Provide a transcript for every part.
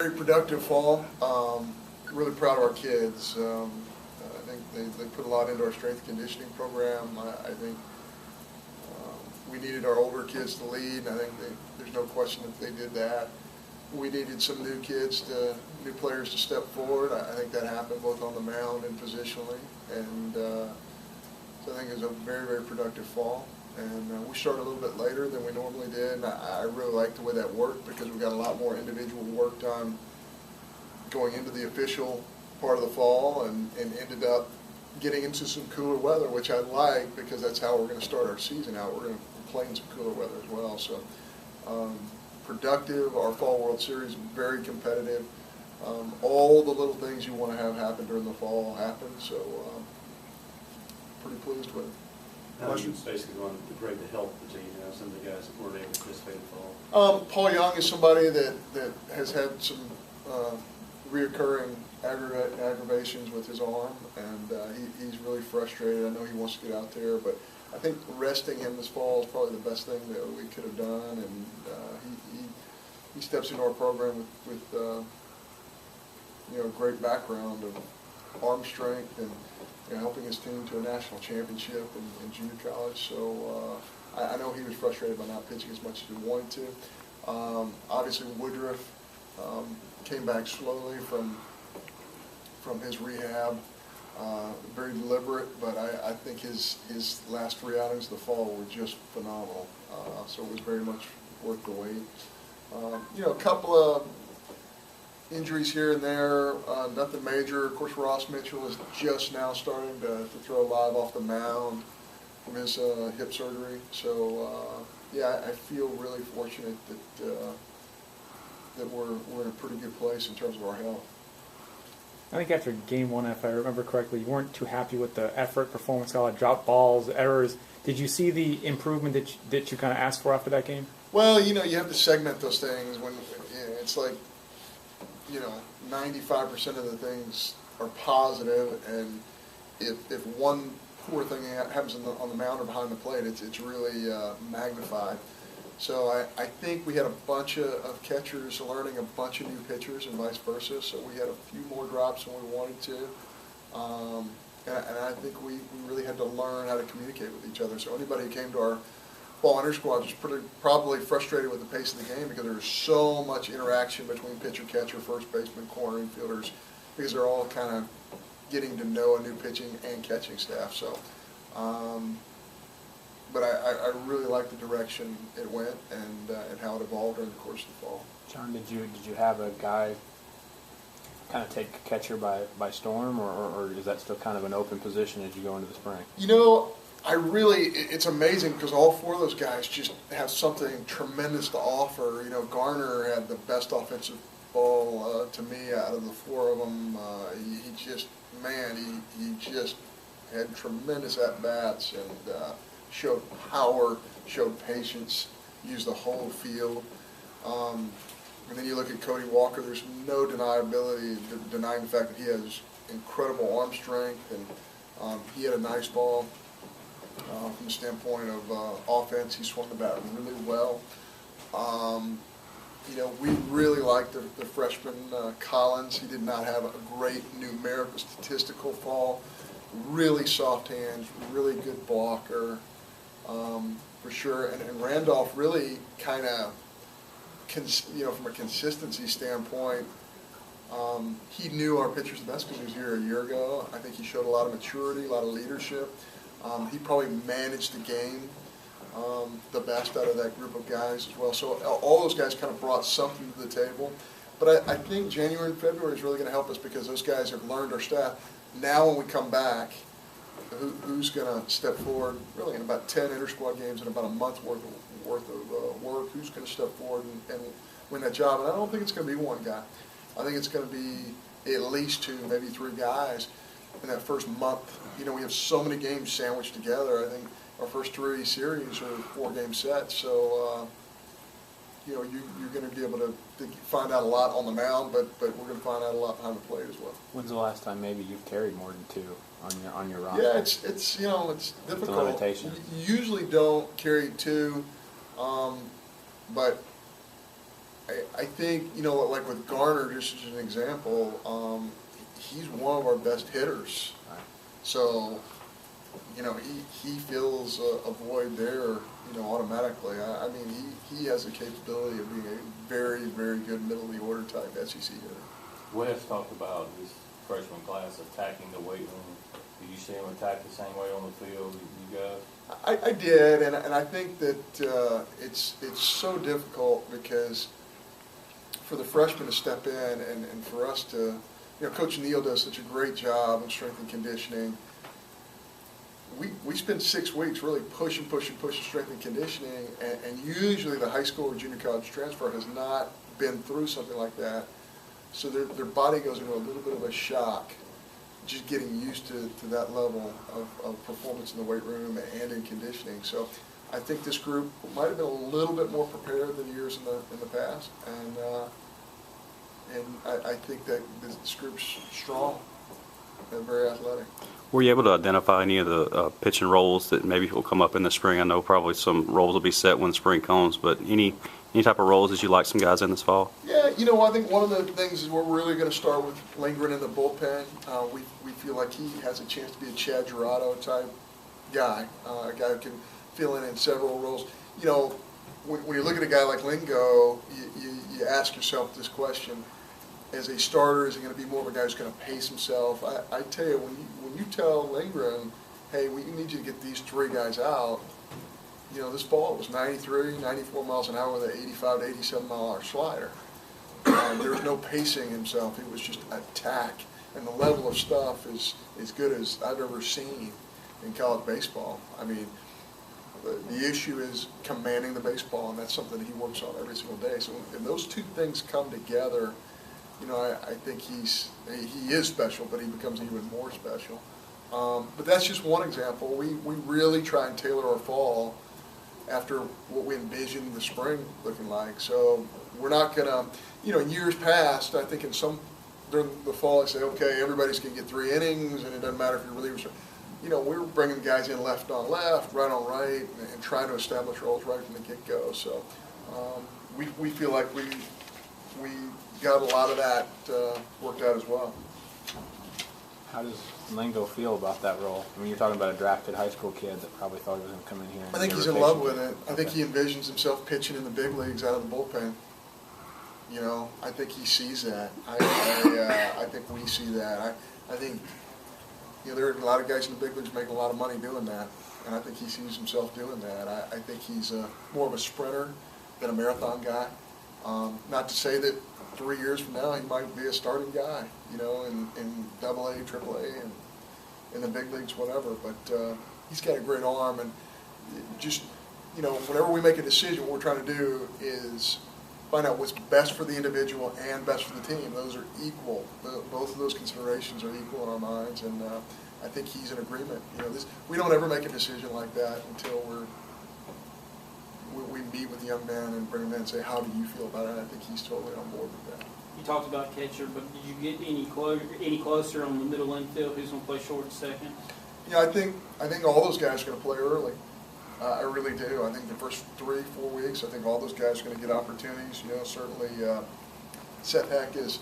Very productive fall. Really proud of our kids. I think they put a lot into our strength conditioning program. I think we needed our older kids to lead, and I think there's no question that they did that. We needed some new new players to step forward. I think that happened both on the mound and positionally, and so I think it was a very, very productive fall. And we started a little bit later than we normally did, and I really liked the way that worked because we got a lot more individual work done going into the official part of the fall, and ended up getting into some cooler weather, which I like because that's how we're going to start our season out. We're going to play in some cooler weather as well. So productive. Our Fall World Series, very competitive. All the little things you want to have happen during the fall happened, so pretty pleased with it. It's basically going to great to help the team, some of the guys that weren't able to participate in the fall. Paul Young is somebody that has had some reoccurring aggravations with his arm, and he's really frustrated. I know he wants to get out there, but I think resting him this fall is probably the best thing that we could have done, and he steps into our program with great background of arm strength and helping his team to a national championship in junior college. So I know he was frustrated by not pitching as much as he wanted to. Obviously Woodruff came back slowly from his rehab, very deliberate, but I think his last 3 outings of the fall were just phenomenal. So it was very much worth the wait. A couple of injuries here and there, nothing major. Of course, Ross Mitchell is just now starting to throw live off the mound from his hip surgery. So, I feel really fortunate that we're in a pretty good place in terms of our health. I think after Game 1, if I remember correctly, you weren't too happy with the effort, performance, got a lot of drop balls, errors. Did you see the improvement that you kind of asked for after that game? Well, you have to segment those things. When it's like, 95% of the things are positive, and if one poor thing happens on the mound or behind the plate, it's really magnified. So I think we had a bunch of catchers learning a bunch of new pitchers and vice versa, so we had a few more drops than we wanted to. And I think we really had to learn how to communicate with each other. So anybody who came to our fall inter squad was probably frustrated with the pace of the game because there was so much interaction between pitcher, catcher, first baseman, corner infielders, because they're all kind of getting to know a new pitching and catching staff. So, but I really like the direction it went and how it evolved during the course of the fall. John, did you have a guy kind of take catcher by storm, or is that still kind of an open position as you go into the spring? It's amazing because all 4 of those guys just have something tremendous to offer. Garner had the best offensive ball to me out of the 4 of them. He just had tremendous at-bats and showed power, showed patience, used the whole field. And then you look at Cody Walker, there's no denying the fact that he has incredible arm strength, and he had a nice ball. From the standpoint of offense, he swung the bat really well. We really liked the freshman Collins. He did not have a great numerical statistical fall. Really soft hands, really good blocker, for sure. And Randolph really kind of, from a consistency standpoint, he knew our pitchers the best because he was here a year ago. I think he showed a lot of maturity, a lot of leadership. He probably managed the game the best out of that group of guys as well. So all those guys kind of brought something to the table. But I think January and February is really going to help us because those guys have learned our staff. Now when we come back, who's going to step forward really in about 10 inter-squad games in about a month's worth of work? Who's going to step forward and win that job? And I don't think it's going to be one guy. I think it's going to be at least 2, maybe 3 guys in that first month. We have so many games sandwiched together. I think our first 3 series are 4-game sets. So, you're going to be able to find out a lot on the mound, but we're going to find out a lot behind the plate as well. When's the last time maybe you've carried more than 2 on your roster? Yeah, it's difficult. It's a limitation. You usually don't carry 2, but I think, like with Garner, just as an example, he's one of our best hitters. So, he fills a void there, automatically. I mean, he has the capability of being a very, very good middle of the order type SEC hitter. Wes talked about his freshman class attacking the weight room. Did you see him attack the same way on the field, you guys? I did, and I think that it's so difficult because for the freshmen to step in and for us to, Coach Neal does such a great job in strength and conditioning. We spend 6 weeks really pushing strength and conditioning, and usually the high school or junior college transfer has not been through something like that. So their body goes into a little bit of a shock, just getting used to that level of performance in the weight room and in conditioning. So I think this group might have been a little bit more prepared than years in the past, and I think that this group's strong and very athletic. Were you able to identify any of the pitching roles that maybe will come up in the spring? I know probably some roles will be set when spring comes, but any type of roles that you like some guys in this fall? Yeah, I think one of the things is we're really going to start with Lindgren in the bullpen. We feel like he has a chance to be a Chad Gerardo type guy, a guy who can fill in several roles. When you look at a guy like Lingo, you ask yourself this question: as a starter, is he going to be more of a guy who's going to pace himself? I tell you, when you tell Lindgren, hey, we need you to get these 3 guys out, this ball was 93, 94 miles an hour with an 85 to 87 mile an hour slider. There was no pacing himself. It was just attack. And the level of stuff is as good as I've ever seen in college baseball. I mean, the issue is commanding the baseball, and that's something that he works on every single day. So when those 2 things come together, I think he is special, but he becomes even more special. But that's just one example. We really try and tailor our fall after what we envisioned the spring looking like. So we're not going to, in years past, I think during the fall, I say, okay, everybody's going to get 3 innings, and it doesn't matter if you're relievers. We're bringing guys in left on left, right on right, and trying to establish roles right from the get-go. So we feel like we got a lot of that worked out as well. How does Lingo feel about that role? I mean, you're talking about a drafted high school kid that probably thought he was going to come in here. I think he's in love with it. I think he envisions himself pitching in the big leagues out of the bullpen. I think he sees that. I think we see that. I think there are a lot of guys in the big leagues making a lot of money doing that, and I think he sees himself doing that. I think he's more of a sprinter than a marathon guy. Not to say that 3 years from now he might be a starting guy, in AA, AAA, and in the big leagues, whatever. But he's got a great arm, and just whenever we make a decision, what we're trying to do is find out what's best for the individual and best for the team. Those are equal. Both of those considerations are equal in our minds, and I think he's in agreement. We don't ever make a decision like that until we meet with the young man and bring him in and say, how do you feel about it? And I think he's totally on board with that. You talked about catcher, but did you get any closer on the middle infield? Who's going to play short and second? I think all those guys are going to play early. I really do. I think the first 3-4 weeks, I think all those guys are going to get opportunities. Certainly Seth Heck is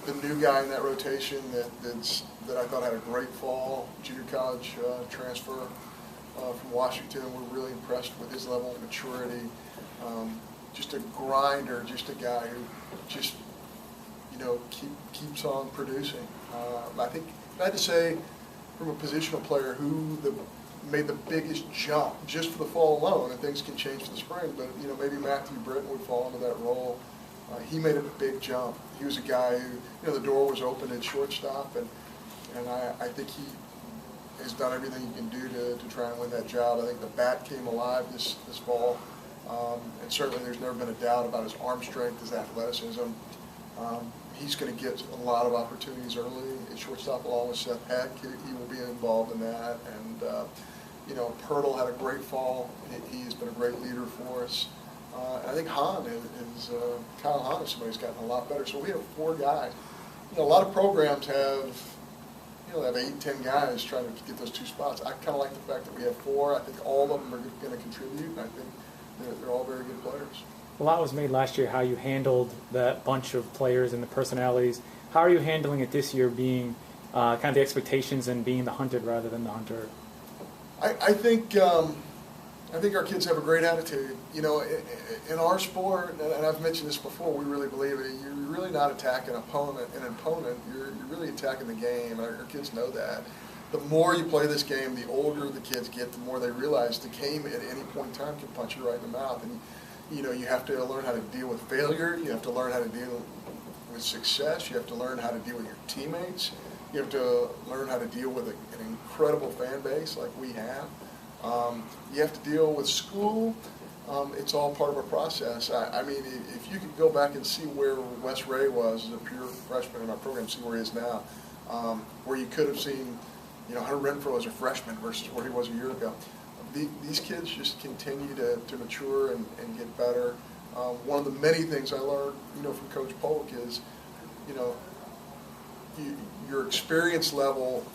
the new guy in that rotation that I thought had a great fall, junior college transfer from Washington. We're really impressed with his level of maturity. Just a grinder, just a guy who just keeps on producing. I think if I had to say from a positional player who made the biggest jump just for the fall alone, and things can change for the spring, but maybe Matthew Britton would fall into that role. He made a big jump. He was a guy who, the door was open at shortstop, and I think he has done everything he can do to try and win that job. I think the bat came alive this fall, and certainly there's never been a doubt about his arm strength, his athleticism. He's going to get a lot of opportunities early at shortstop along with Seth Heck. He will be involved in that. And, Pirtle had a great fall. He has been a great leader for us. And I think Kyle Hahn is somebody who's gotten a lot better. So we have 4 guys. A lot of programs have 8, 10 guys trying to get those 2 spots. I kind of like the fact that we have 4. I think all of them are going to contribute, and I think they're all very good players. A lot was made last year how you handled that bunch of players and the personalities. How are you handling it this year, being kind of the expectations and being the hunted rather than the hunter? I think our kids have a great attitude. You know, in our sport, and I've mentioned this before, we really believe it. You're really not attacking an opponent. You're really attacking the game. Our kids know that. The more you play this game, the older the kids get, the more they realize the game at any point in time can punch you right in the mouth. And you know, you have to learn how to deal with failure. You have to learn how to deal with success. You have to learn how to deal with your teammates. You have to learn how to deal with an incredible fan base like we have. You have to deal with school. It's all part of a process. I mean, if you could go back and see where Wes Ray was as a pure freshman in our program, see where he is now, where you could have seen, you know, Hunter Renfro as a freshman versus where he was a year ago. These kids just continue to mature and get better. One of the many things I learned, you know, from Coach Polk is, you know, your experience level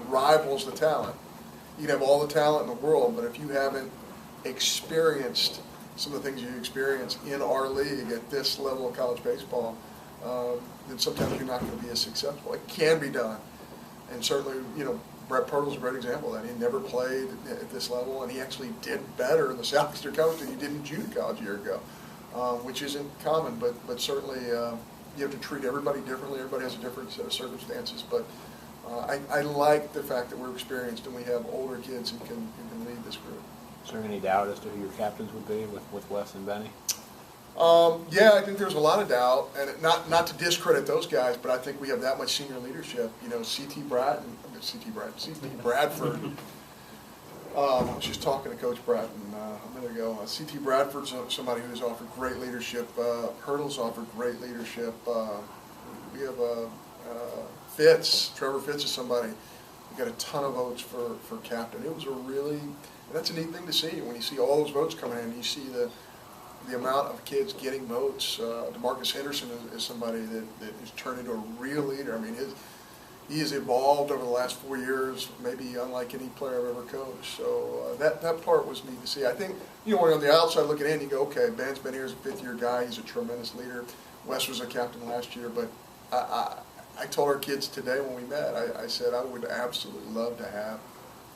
rivals the talent. You can have all the talent in the world, but if you haven't experienced some of the things you experience in our league at this level of college baseball, then sometimes you're not going to be as successful. It can be done, and certainly, you know, Brett Pirtle's a great example of that. He never played at this level, and he actually did better in the Southeastern Conference than he did in junior college a year ago, which isn't common, but certainly you have to treat everybody differently. Everybody has a different set of circumstances, but I like the fact that we're experienced and we have older kids who can lead this group. Is there any doubt as to who your captains would be with Wes and Benny? Yeah, I think there's a lot of doubt, and not to discredit those guys, but I think we have that much senior leadership. You know, C.T. Bradford. I was just talking to Coach Bratton a minute ago. C.T. Bradford's somebody who's offered great leadership. Hurdle's offered great leadership. We have Fitz. Trevor Fitz is somebody who got a ton of votes for captain. It was a really, and that's a neat thing to see when you see all those votes coming in. You see the amount of kids getting votes. DeMarcus Henderson is somebody that has turned into a real leader. I mean, he has evolved over the last 4 years, maybe unlike any player I've ever coached. So that part was neat to see. I think, you know, when you're on the outside looking in, you go, okay, Ben's been here as a fifth-year guy. He's a tremendous leader. Wes was a captain last year, but I told our kids today when we met, I said I would absolutely love to have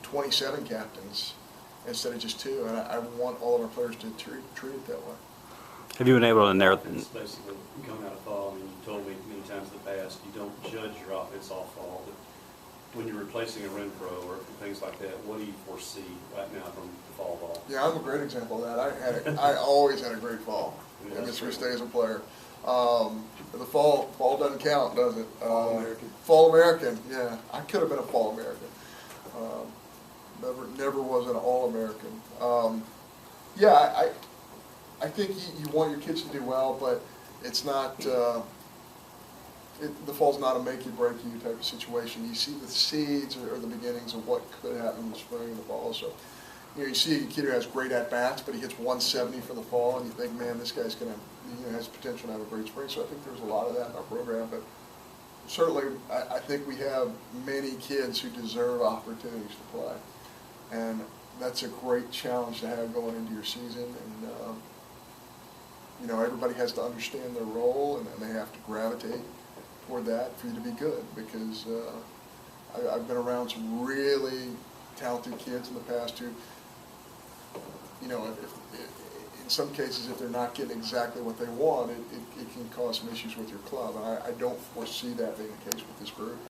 27 captains instead of just 2, and I want all of our players to treat it that way. Have you been able to narrow? It's basically coming out of fall. I mean, you told me many times in the past you don't judge your offense off fall, but when you're replacing a Renfro or things like that, what do you foresee right now from the fall ball? Yeah, I'm a great example of that. I always had a great fall. I missed my stay as a player. The fall doesn't count, does it? Fall American. Fall American, yeah. I could have been a Fall American. Never was an All-American. Yeah, I think you want your kids to do well, but it's not. The fall's not a make you break you type of situation. You see the seeds or the beginnings of what could happen in the spring and the fall. So, you know, you see a kid who has great at bats, but he hits 170 for the fall, and you think, man, this guy's gonna, you know, has potential to have a great spring. So I think there's a lot of that in our program, but certainly I think we have many kids who deserve opportunities to play, and that's a great challenge to have going into your season. And you know, everybody has to understand their role, and they have to gravitate toward that for you to be good. Because I've been around some really talented kids in the past who, you know, in some cases, if they're not getting exactly what they want, it can cause some issues with your club. And I don't foresee that being the case with this group.